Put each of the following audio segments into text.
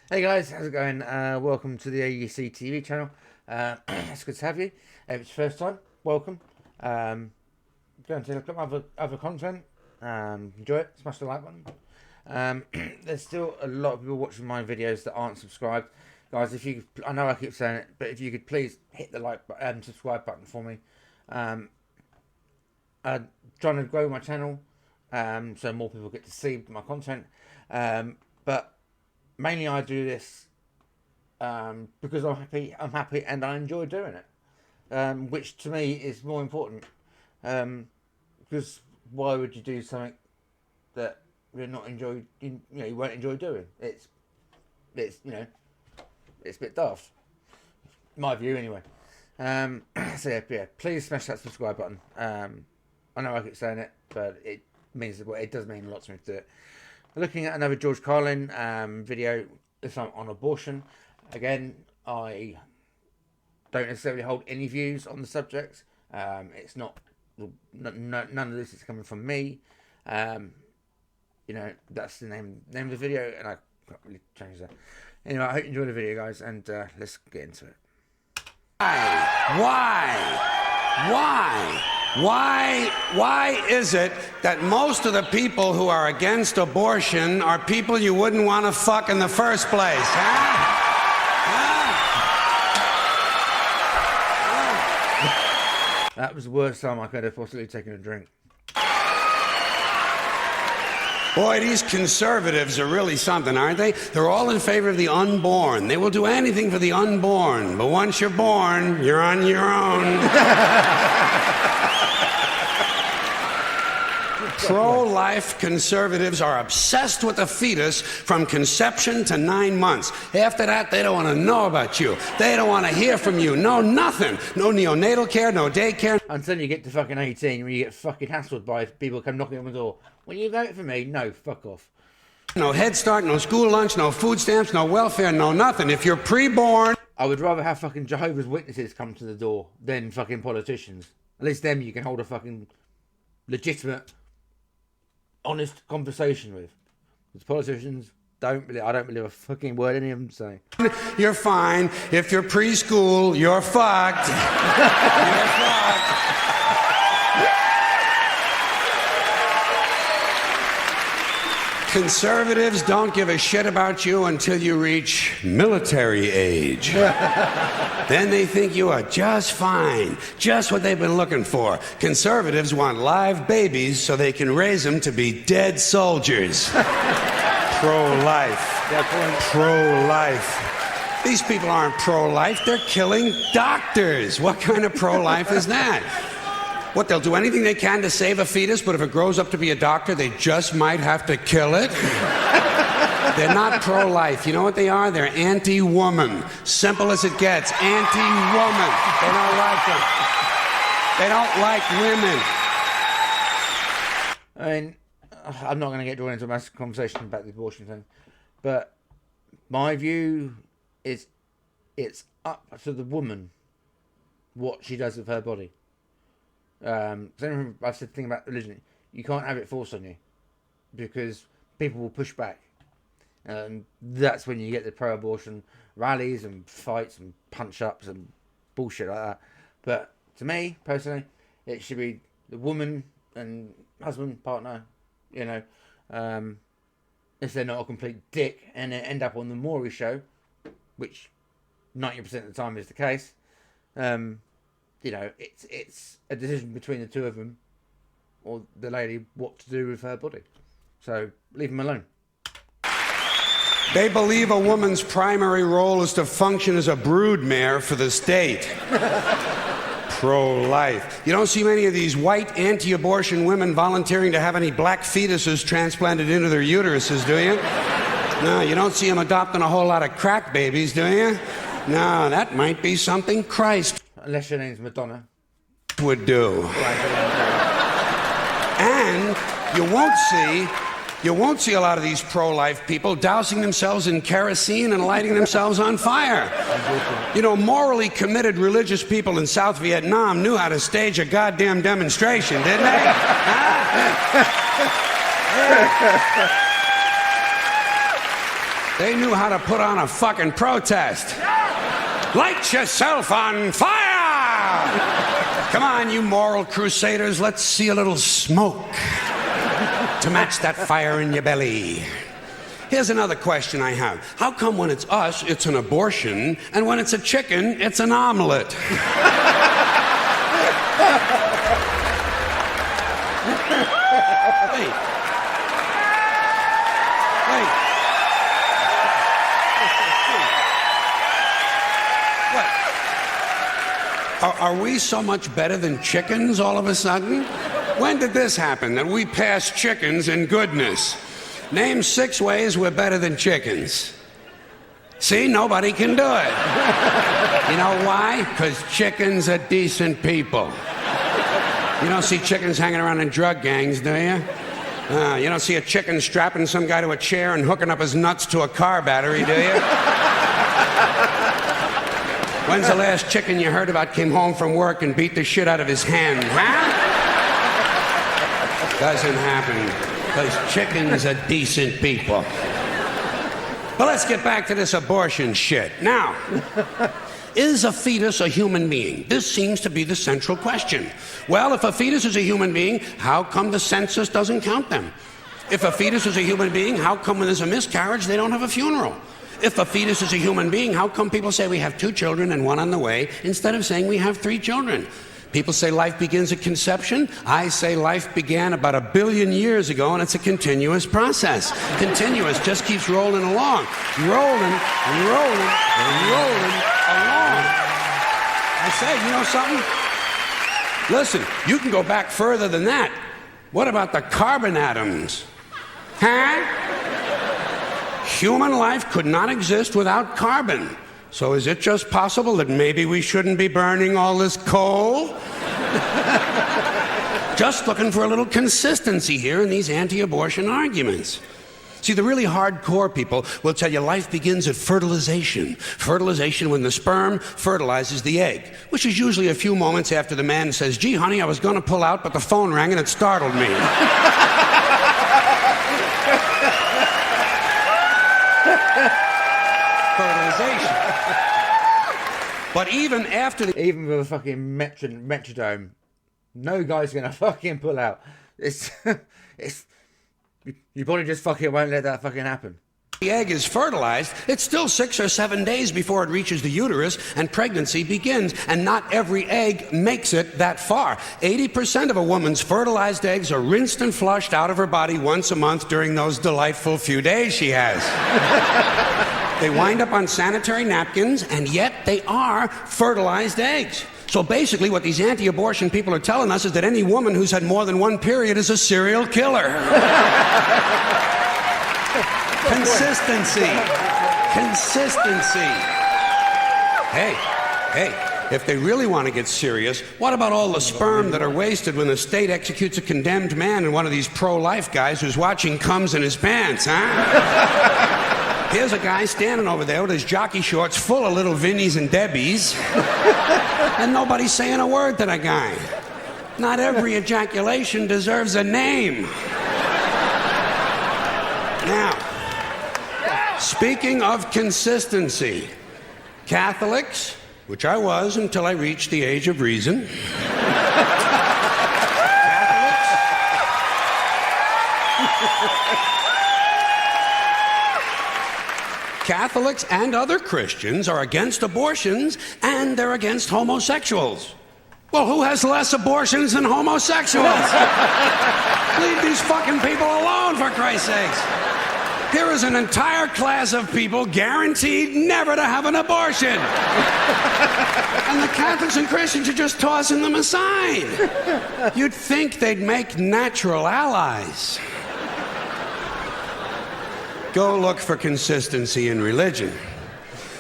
Hey guys, how's it going? Welcome to the AEC TV channel. It's good to have you. If it's your first time, welcome. Go and take a look at my other content. Enjoy it, smash the like button. There's still a lot of people watching my videos that aren't subscribed. Guys, if you, I know I keep saying it, but if you could please hit the like button, subscribe button for me. I'm trying to grow my channel, so more people get to see my content. But mainly I do this because I'm happy and I enjoy doing it, which to me is more important. Because why would you do something that you won't enjoy doing? It's it's a bit daft, my view anyway. So yeah, please smash that subscribe button. I know I keep saying it, but it does mean a lot to me to do it. Looking at another George Carlin video on abortion. Again, I don't necessarily hold any views on the subject. It's not, none of this is coming from me. That's the name of the video, and I can't really change that. Anyway, I hope you enjoy the video, guys, and let's get into it. Why is it that most of the people who are against abortion are people you wouldn't want to fuck in the first place, huh? That was the worst time I could have possibly taken a drink. Boy, these conservatives are really something, aren't they? They're all in favor of the unborn. They will do anything for the unborn. But once you're born, you're on your own. Pro-life conservatives are obsessed with the fetus from conception to 9 months. After that, they don't want to know about you. They don't want to hear from you. No, nothing. No neonatal care, no daycare. Until you get to fucking 18, when you get fucking hassled by people come knocking on the door. Will you vote for me? No, fuck off. No Head Start, no school lunch, no food stamps, no welfare, no nothing. If you're pre-born... I would rather have fucking Jehovah's Witnesses come to the door than fucking politicians. At least them you can hold a fucking legitimate, honest conversation with. Because politicians I don't believe a fucking word any of them say. You're fine. If you're preschool, you're fucked. You're fucked. Conservatives don't give a shit about you until you reach military age. Then they think you are just fine, just what they've been looking for. Conservatives want live babies so they can raise them to be dead soldiers. Pro-life. Pro-life. These people aren't pro-life, they're killing doctors. What kind of pro-life is that? What, they'll do anything they can to save a fetus, but if it grows up to be a doctor, they just might have to kill it? They're not pro-life. You know what they are? They're anti-woman. Simple as it gets. Anti-woman. They don't like them. They don't like women. I mean, I'm not going to get drawn into a massive conversation about the abortion thing, but my view is it's up to the woman what she does with her body. I've said the thing about religion. You can't have it forced on you because people will push back, and that's when you get the pro-abortion rallies and fights and punch-ups and bullshit like that. But to me personally, it should be the woman and husband, partner, if they're not a complete dick and they end up on the Maury show, which 90% of the time is the case. It's a decision between the two of them, or the lady, what to do with her body. So leave them alone. They believe a woman's primary role is to function as a broodmare for the state. Pro-life. You don't see many of these white anti-abortion women volunteering to have any black fetuses transplanted into their uteruses, do you? No, you don't see them adopting a whole lot of crack babies, do you? No, that might be something Christ, unless your name's Madonna, would do. And you won't see a lot of these pro-life people dousing themselves in kerosene and lighting themselves on fire. You know, morally committed religious people in South Vietnam knew how to stage a goddamn demonstration, didn't they? They knew how to put on a fucking protest. Light yourself on fire! Come on, you moral crusaders, let's see a little smoke to match that fire in your belly. Here's another question I have. How come when it's us, it's an abortion, and when it's a chicken, it's an omelet? Hey. Hey. What? Are we so much better than chickens all of a sudden? When did this happen, that we passed chickens in goodness? Name 6 ways we're better than chickens. See, nobody can do it. You know why? Because chickens are decent people. You don't see chickens hanging around in drug gangs, do you? You don't see a chicken strapping some guy to a chair and hooking up his nuts to a car battery, do you? When's the last chicken you heard about came home from work and beat the shit out of his hen, huh? Doesn't happen. Because chickens are decent people. But let's get back to this abortion shit. Now, is a fetus a human being? This seems to be the central question. Well, if a fetus is a human being, how come the census doesn't count them? If a fetus is a human being, how come when there's a miscarriage, they don't have a funeral? If a fetus is a human being, how come people say we have 2 children and 1 on the way, instead of saying we have 3 children? People say life begins at conception. I say life began about 1 billion years ago, and it's a continuous process. Continuous, just keeps rolling along. Rolling, rolling, rolling along. I say, you know something? Listen, you can go back further than that. What about the carbon atoms? Huh? Human life could not exist without carbon. So is it just possible that maybe we shouldn't be burning all this coal? Just looking for a little consistency here in these anti-abortion arguments. See, the really hardcore people will tell you life begins at fertilization. Fertilization when the sperm fertilizes the egg, which is usually a few moments after the man says, gee, honey, I was going to pull out, but the phone rang and it startled me. Fertilization. But even after even with a fucking metrodome, no guy's gonna fucking pull out. It's your body just fucking won't let that fucking happen. The egg is fertilized, it's still 6 or 7 days before it reaches the uterus and pregnancy begins, and not every egg makes it that far. 80% of a woman's fertilized eggs are rinsed and flushed out of her body once a month during those delightful few days she has. They wind up on sanitary napkins, and yet they are fertilized eggs. So basically what these anti-abortion people are telling us is that any woman who's had more than 1 period is a serial killer. Consistency. Consistency. Hey, if they really want to get serious, what about all the sperm that are wasted when the state executes a condemned man and one of these pro-life guys who's watching comes in his pants, huh? Here's a guy standing over there with his jockey shorts full of little Vinnies and Debbies, and nobody's saying a word to the guy. Not every ejaculation deserves a name. Now, speaking of consistency, Catholics, which I was until I reached the age of reason, Catholics and other Christians are against abortions, and they're against homosexuals. Well, who has less abortions than homosexuals? Leave these fucking people alone, for Christ's sakes. Here is an entire class of people guaranteed never to have an abortion. And the Catholics and Christians are just tossing them aside. You'd think they'd make natural allies. Go look for consistency in religion.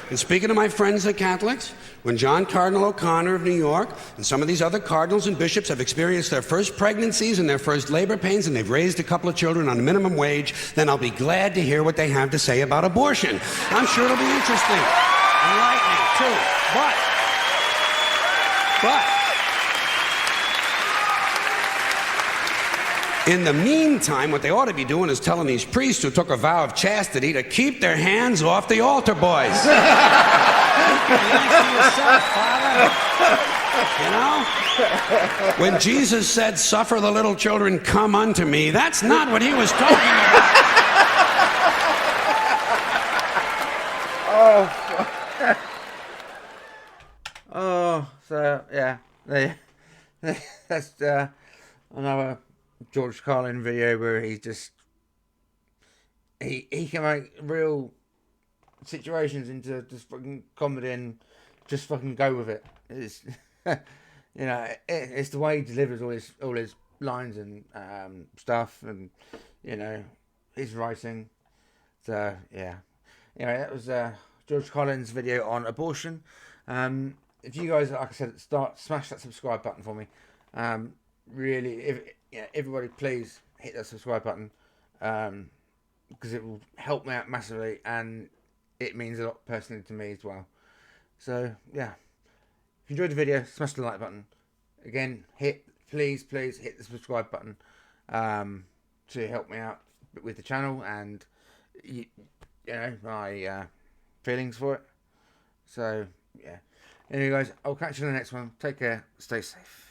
And speaking to my friends, the Catholics, when John Cardinal O'Connor of New York and some of these other cardinals and bishops have experienced their first pregnancies and their first labor pains and they've raised a couple of children on minimum wage, then I'll be glad to hear what they have to say about abortion. I'm sure it'll be interesting. Enlightening, too. But In the meantime, what they ought to be doing is telling these priests who took a vow of chastity to keep their hands off the altar boys. You know? When Jesus said, "Suffer the little children, come unto me," that's not what he was talking about. Oh, so yeah, that's another George Carlin video where he can make real situations into just fucking comedy and just fucking go with it. It's it's the way he delivers all his lines and stuff, and his writing. So yeah, anyway, that was George Carlin's video on abortion. If you guys, like I said at the start, smash that subscribe button for me. Really, everybody, please hit that subscribe button, because it will help me out massively, and it means a lot personally to me as well. So yeah, if you enjoyed the video, smash the like button. Again, please hit the subscribe button to help me out with the channel and my feelings for it. So yeah. Anyway, guys, I'll catch you in the next one. Take care. Stay safe.